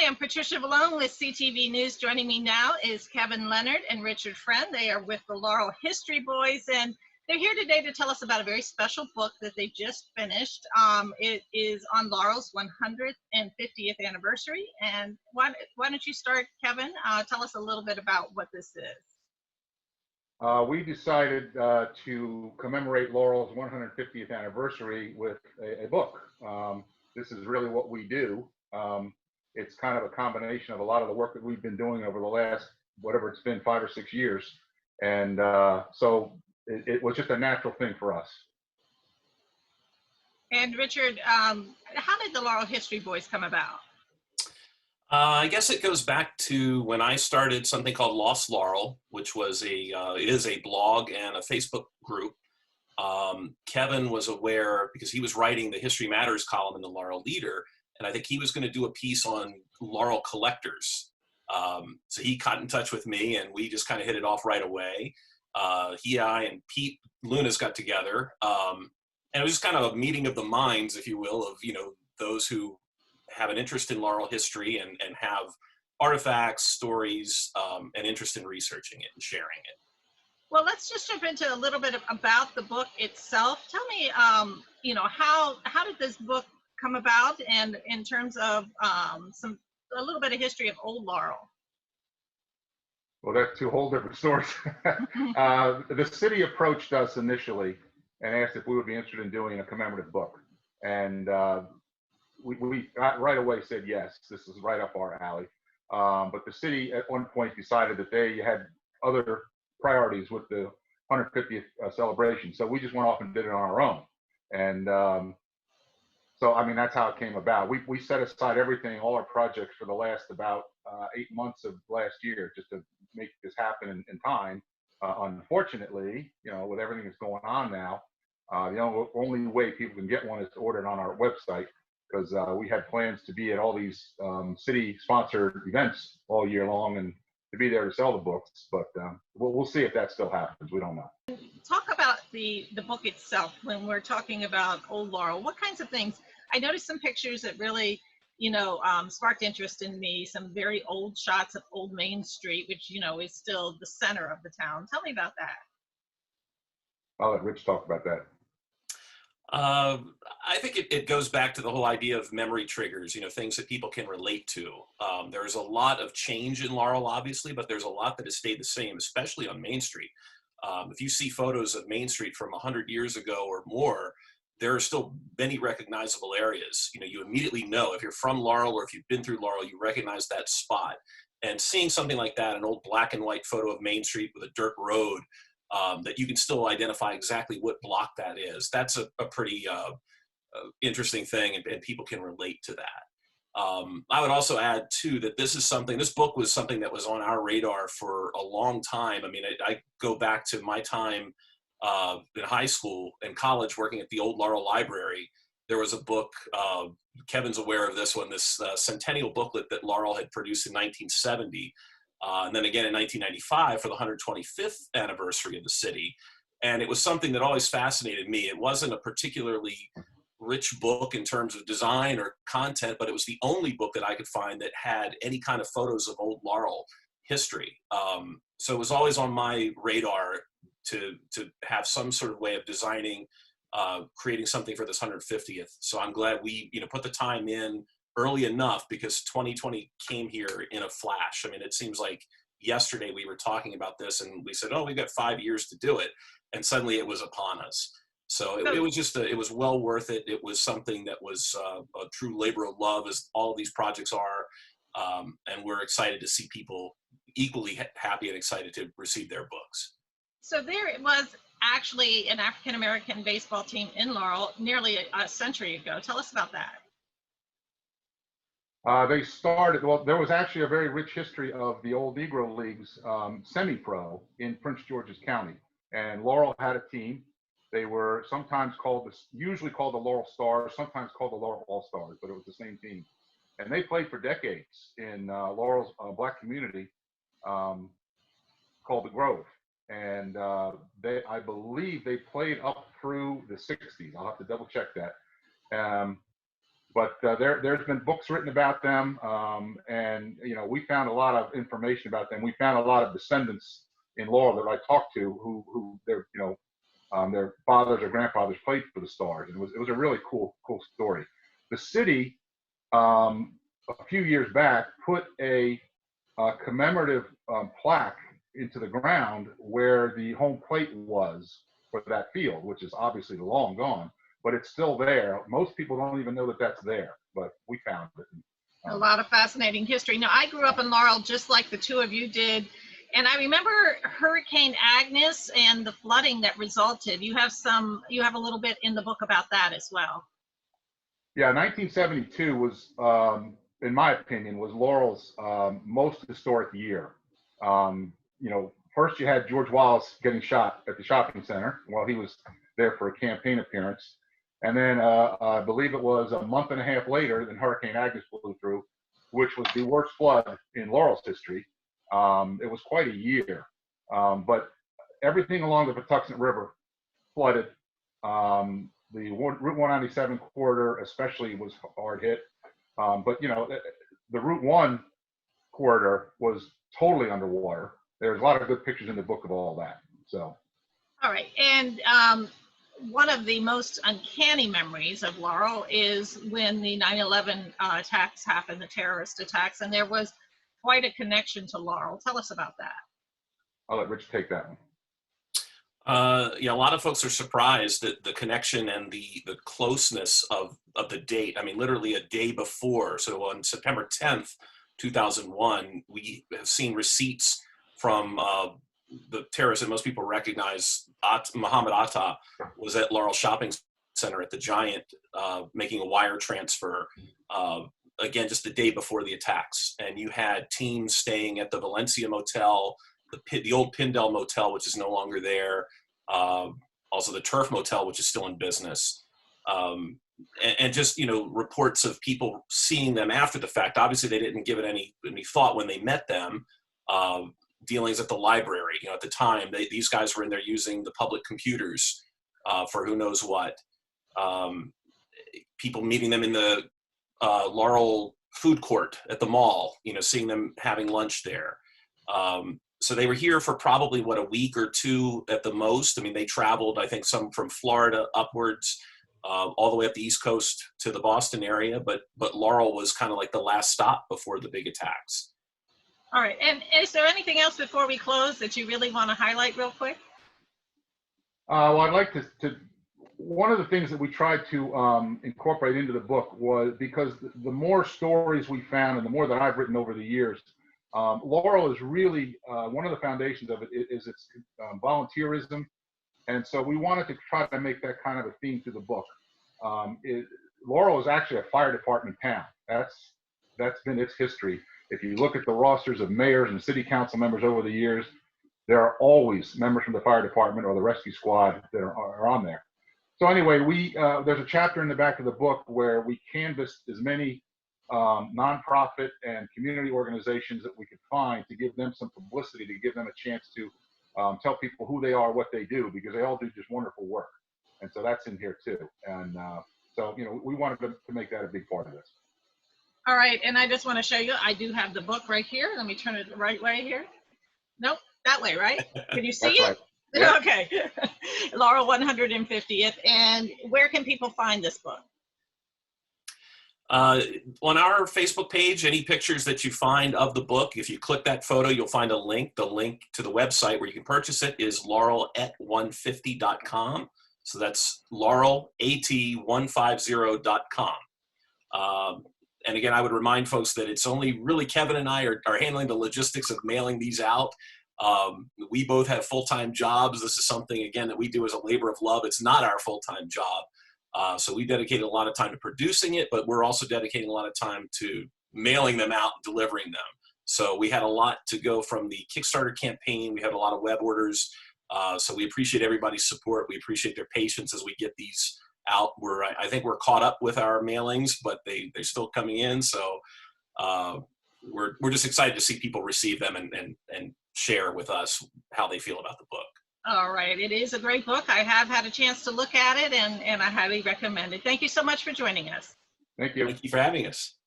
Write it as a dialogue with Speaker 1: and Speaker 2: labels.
Speaker 1: Hi, I'm Patricia Valone with CTV News. Joining me now is Kevin Leonard and Richard Friend. They are with the Laurel History Boys, and they're here today to tell us about a very special book that they just finished. It is on Laurel's 150th anniversary. And why don't you start, Kevin? Tell us a little bit about what this is.
Speaker 2: We decided to commemorate Laurel's 150th anniversary with a book. This is really what we do. It's kind of a combination of a lot of the work that we've been doing over the last, whatever it's been, 5 or 6 years. And so it was just a natural thing for us.
Speaker 1: And Richard, how did the Laurel History Boys come about?
Speaker 3: I guess it goes back to when I started something called Lost Laurel, which was it is a blog and a Facebook group. Kevin was aware because he was writing the History Matters column in the Laurel Leader, and I think he was going to do a piece on Laurel collectors. So he got in touch with me, and we just kind of hit it off right away. He, I, and Pete Lunas got together, and it was just kind of a meeting of the minds, if you will, of those who have an interest in Laurel history and have artifacts, stories, and interest in researching it and sharing it.
Speaker 1: Well, let's just jump into a little bit about the book itself. Tell me, how did this book come about, and in terms of a little bit of history of Old Laurel?
Speaker 2: Well, that's two whole different stories. The city approached us initially and asked if we would be interested in doing a commemorative book. And we right away said yes, this is right up our alley. But the city at one point decided that they had other priorities with the 150th celebration. So we just went off and did it on our own. And so, I mean, that's how it came about. We set aside everything, all our projects for the last about 8 months of last year just to make this happen in time. Unfortunately, with everything that's going on now, the only way people can get one is to order it on our website, because we had plans to be at all these city-sponsored events all year long and to be there to sell the books. But we'll see if that still happens. We don't know.
Speaker 1: Talk about the book itself when we're talking about Old Laurel. What kinds of things? I noticed some pictures that really, sparked interest in me. Some very old shots of Old Main Street, which, is still the center of the town. Tell me about that.
Speaker 2: I'll let Rich talk about that.
Speaker 3: I think it goes back to the whole idea of memory triggers, things that people can relate to. There's a lot of change in Laurel, obviously, but there's a lot that has stayed the same, especially on Main Street. If you see photos of Main Street from 100 years ago or more, there are still many recognizable areas. You immediately know if you're from Laurel or if you've been through Laurel, you recognize that spot. And seeing something like that, an old black and white photo of Main Street with a dirt road, that you can still identify exactly what block that is, that's a pretty interesting thing, and people can relate to that. I would also add too that this book was something that was on our radar for a long time. I mean, I go back to my time in high school and college working at the old Laurel Library. There was a book, Kevin's aware of this one, this centennial booklet that Laurel had produced in 1970. And then again in 1995 for the 125th anniversary of the city. And it was something that always fascinated me. It wasn't a particularly rich book in terms of design or content, but it was the only book that I could find that had any kind of photos of old Laurel history. So it was always on my radar to have some sort of way of designing, creating something for this 150th. So I'm glad we put the time in early enough, because 2020 came here in a flash. I mean, it seems like yesterday we were talking about this and we said, oh, we've got 5 years to do it. And suddenly it was upon us. So it was just, it was well worth it. It was something that was a true labor of love, as all of these projects are. And we're excited to see people equally happy and excited to receive their books.
Speaker 1: So there it was, actually an African-American baseball team in Laurel nearly a century ago. Tell us about that.
Speaker 2: They started, well, there was actually a very rich history of the old Negro Leagues semi-pro in Prince George's County. And Laurel had a team. They were sometimes usually called the Laurel Stars, sometimes called the Laurel Stars, but it was the same team. And they played for decades in Laurel's black community called the Grove. And I believe they played up through the 60s. I'll have to double check that. But there's been books written about them, and we found a lot of information about them. We found a lot of descendants in Laurel that I talked to who their their fathers or grandfathers played for the Stars, and it was a really cool story. The city a few years back put a commemorative plaque into the ground where the home plate was for that field, which is obviously long gone, but it's still there. Most people don't even know that that's there, but we found it.
Speaker 1: A lot of fascinating history. Now, I grew up in Laurel just like the two of you did, and I remember Hurricane Agnes and the flooding that resulted. You have a little bit in the book about that as well.
Speaker 2: Yeah, 1972 was, in my opinion, was Laurel's most historic year. First you had George Wallace getting shot at the shopping center while he was there for a campaign appearance. And then I believe it was a month and a half later, then Hurricane Agnes blew through, which was the worst flood in Laurel's history. It was quite a year, but everything along the Patuxent River flooded. The Route 197 corridor especially was hard hit. But the Route 1 corridor was totally underwater. There's a lot of good pictures in the book of all that. So.
Speaker 1: All right, and one of the most uncanny memories of Laurel is when the 9/11 attacks happened, the terrorist attacks, and there was quite a connection to Laurel. Tell us about that.
Speaker 2: I'll let Rich take that one.
Speaker 3: Yeah, a lot of folks are surprised at the connection and the closeness of the date. I mean, literally a day before. So on September 10th, 2001, we have seen receipts from the terrorist that most people recognize. Muhammad Atta was at Laurel Shopping Center at the Giant making a wire transfer, again, just the day before the attacks. And you had teams staying at the Valencia Motel, the old Pindell Motel, which is no longer there. Also the Turf Motel, which is still in business. And just, reports of people seeing them after the fact. Obviously, they didn't give it any thought when they met them. Dealings at the library, at the time, these guys were in there using the public computers for who knows what. People meeting them in the Laurel food court at the mall, seeing them having lunch there. So they were here for probably, a week or two at the most. I mean, they traveled, I think, some from Florida upwards, all the way up the East Coast to the Boston area. But Laurel was kind of like the last stop before the big attacks.
Speaker 1: All right. And is there anything else before we close that you really want to highlight real quick?
Speaker 2: Well, I'd like to one of the things that we tried to incorporate into the book was, because the more stories we found and the more that I've written over the years, Laurel is really, one of the foundations of it is its volunteerism. And so we wanted to try to make that kind of a theme to the book. Laurel is actually a fire department town. That's been its history. If you look at the rosters of mayors and city council members over the years, there are always members from the fire department or the rescue squad that are on there. So anyway, there's a chapter in the back of the book where we canvassed as many nonprofit and community organizations that we could find to give them some publicity, to give them a chance to tell people who they are, what they do, because they all do just wonderful work. And so that's in here too. And so, we wanted to make that a big part of this.
Speaker 1: All right, and I just want to show you, I do have the book right here. Let me turn it the right way here. Nope, that way, right? Can you see it?
Speaker 2: Right. Yeah.
Speaker 1: Okay. Laurel 150th. And where can people find this book?
Speaker 3: On our Facebook page, any pictures that you find of the book, if you click that photo, you'll find a link. The link to the website where you can purchase it is laurelat150.com. So that's laurelat150.com. And again, I would remind folks that it's only really Kevin and I are handling the logistics of mailing these out. We both have full-time jobs. This is something, again, that we do as a labor of love. It's not our full-time job. So we dedicated a lot of time to producing it, but we're also dedicating a lot of time to mailing them out and delivering them. So we had a lot to go from the Kickstarter campaign. We had a lot of web orders. So we appreciate everybody's support. We appreciate their patience as we get these out. I think we're caught up with our mailings, but they're still coming in. So we're just excited to see people receive them and share with us how they feel about the book.
Speaker 1: All right. It is a great book. I have had a chance to look at it, and I highly recommend it. Thank you so much for joining us.
Speaker 2: Thank you.
Speaker 3: Thank you for having us.